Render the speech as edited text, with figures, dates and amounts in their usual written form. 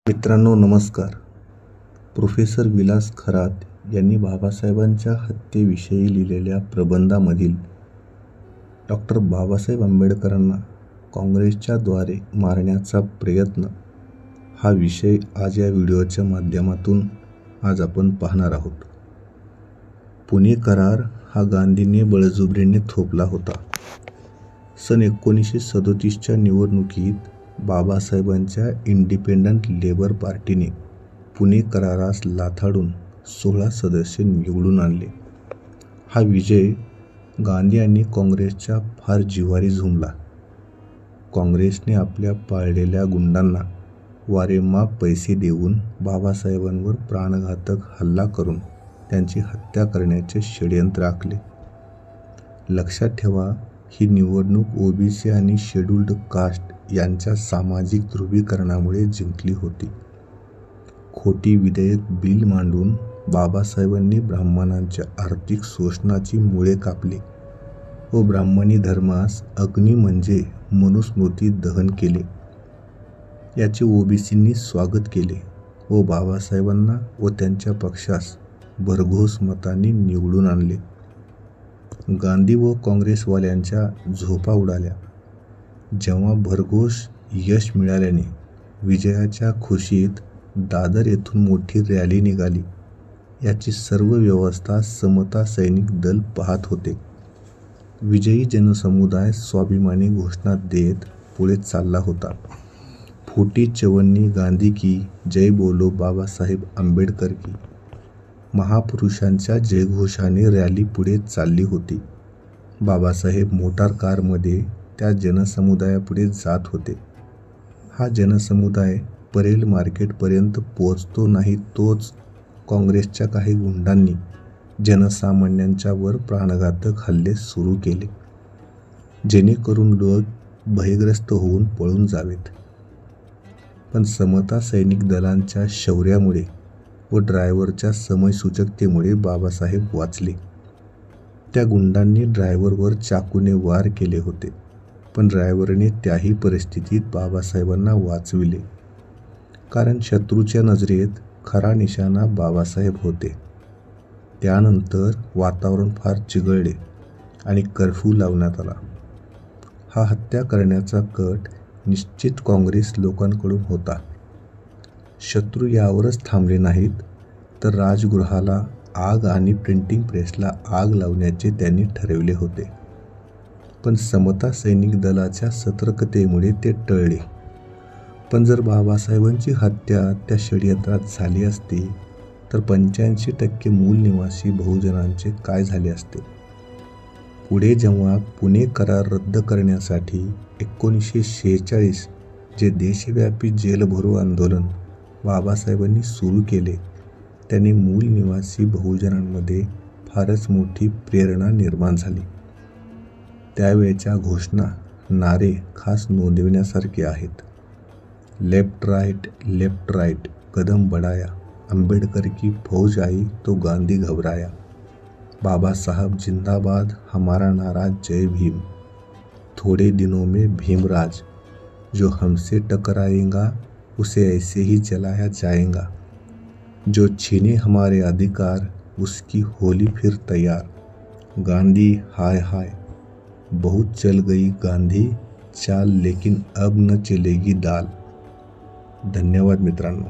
मित्रांनो नमस्कार. प्रोफेसर विलास खरात यांनी बाबासाहेबांच्या हत्येविषयी लिहिलेल्या प्रबंधामधील डॉक्टर बाबासाहेब आंबेडकरांना काँग्रेसच्या द्वारे मारण्याचा प्रयत्न हा विषय आज या व्हिडिओच्या माध्यमातून आज आपण पाहणार आहोत. पुणे करार हा गांधींनी बळजबरीने थोपला होता. सन 1937च्या निवडणुकीत बाबासाहेबांच्या इंडिपेंडंट लेबर पार्टीने पुणे करारास लाथाडून 16 सदस्य निवडून आणले. हा विजय गांधी आणि काँग्रेसच्या फार जिव्हारी झुंबला. काँग्रेसने आपल्या पाळलेल्या गुंडांना वारेमाप पैसे देऊन बाबासाहेबांवर प्राणघातक हल्ला करून त्यांची हत्या करण्याचे षडयंत्र आखले. लक्षात ठेवा, ही निवडणूक ओबीसी आणि शेड्यूल्ड कास्ट यांच्या सामाजिक ध्रुवीकरणामुळे जिंकली होती. खोटी विधेयक बिल मांडून बाबासाहेबांनी ब्राह्मणांच्या आर्थिक शोषणाची मुळे कापली व ब्राह्मणी धर्मास अग्नी म्हणजे मनुस्मृती दहन केले. याचे ओबीसींनी स्वागत केले व बाबासाहेबांना व त्यांच्या पक्षास भरघोस मतांनी निवडून आणले. गांधी व काँग्रेसवाल्यांच्या झोपा उडाल्या. जेव्हा भरघोस यश मिळाल्याने विजयाच्या खुशीत दादर येथून मोठी रॅली निघाली. याची सर्व व्यवस्था समता सैनिक दल पाहत होते. विजयी जनसमुदाय स्वाभिमानी घोषणा देत पुढे चालला होता. फुटी चवन्नी गांधी की जय बोलो बाबासाहेब आंबेडकर की महापुरुषांच्या जयघोषाने रॅली पुढे चालली होती. बाबासाहेब मोटार कारमध्ये त्या जनसमुदायापुढे जात होते. हा जनसमुदाय परेल मार्केटपर्यंत पोहोचतो नाही तोच काँग्रेसच्या काही गुंडांनी जनसामान्यांच्यावर प्राणघातक हल्ले सुरू केले, जेणेकरून लोक भयग्रस्त होऊन पळून जावेत. पण समता सैनिक दलांच्या शौर्यामुळे व ड्रायव्हरच्या समयसूचकतेमुळे बाबासाहेब वाचले. त्या गुंडांनी ड्रायव्हरवर चाकूने वार केले होते, पण ड्रायव्हरने त्याही परिस्थितीत बाबासाहेबांना वाचविले, कारण शत्रूच्या नजरेत खरा निशाणा बाबासाहेब होते. त्यानंतर वातावरण फार चिघळले आणि कर्फ्यू लावण्यात आला. हा हत्या करण्याचा कट निश्चित काँग्रेस लोकांकडून होता. शत्रू यावरच थांबले नाहीत, तर राजगृहाला आग आणि प्रिंटिंग प्रेसला आग लावण्याचे त्यांनी ठरविले होते. पण समता सैनिक दलाच्या सतर्कतेमुळे ते टळले. पण जर बाबासाहेबांची हत्या त्या षडयंत्रात झाली असती तर 85% मूल निवासी बहुजनांचे काय झाले असते. पुढे जेव्हा पुणे करार रद्द करण्यासाठी 1946 जे देशव्यापी जेलभरो आंदोलन बाबासाहेबांनी सुरू केले, त्याने मूल निवासी बहुजनांमध्ये फारच मोठी प्रेरणा निर्माण झाली. त्यावेळच्या घोषणा, नारे खास नोंदविण्यासारखे आहेत. लेफ्ट राइट कदम बढ़ाया, आंबेडकर की फौज आई तो गांधी घबराया, बाबा साहब जिंदाबाद, हमारा नारा जय भीम, थोड़े दिनों में भीमराज, जो हमसे टकराएगा उसे ऐसे ही जलाया जाएगा, जो छीने हमारे अधिकार उसकी होली फिर तैयार, गांधी हाय हाय, बहुत चल गई गांधी चाल लेकिन अब न चलेगी दाल. धन्यवाद मित्रांनो.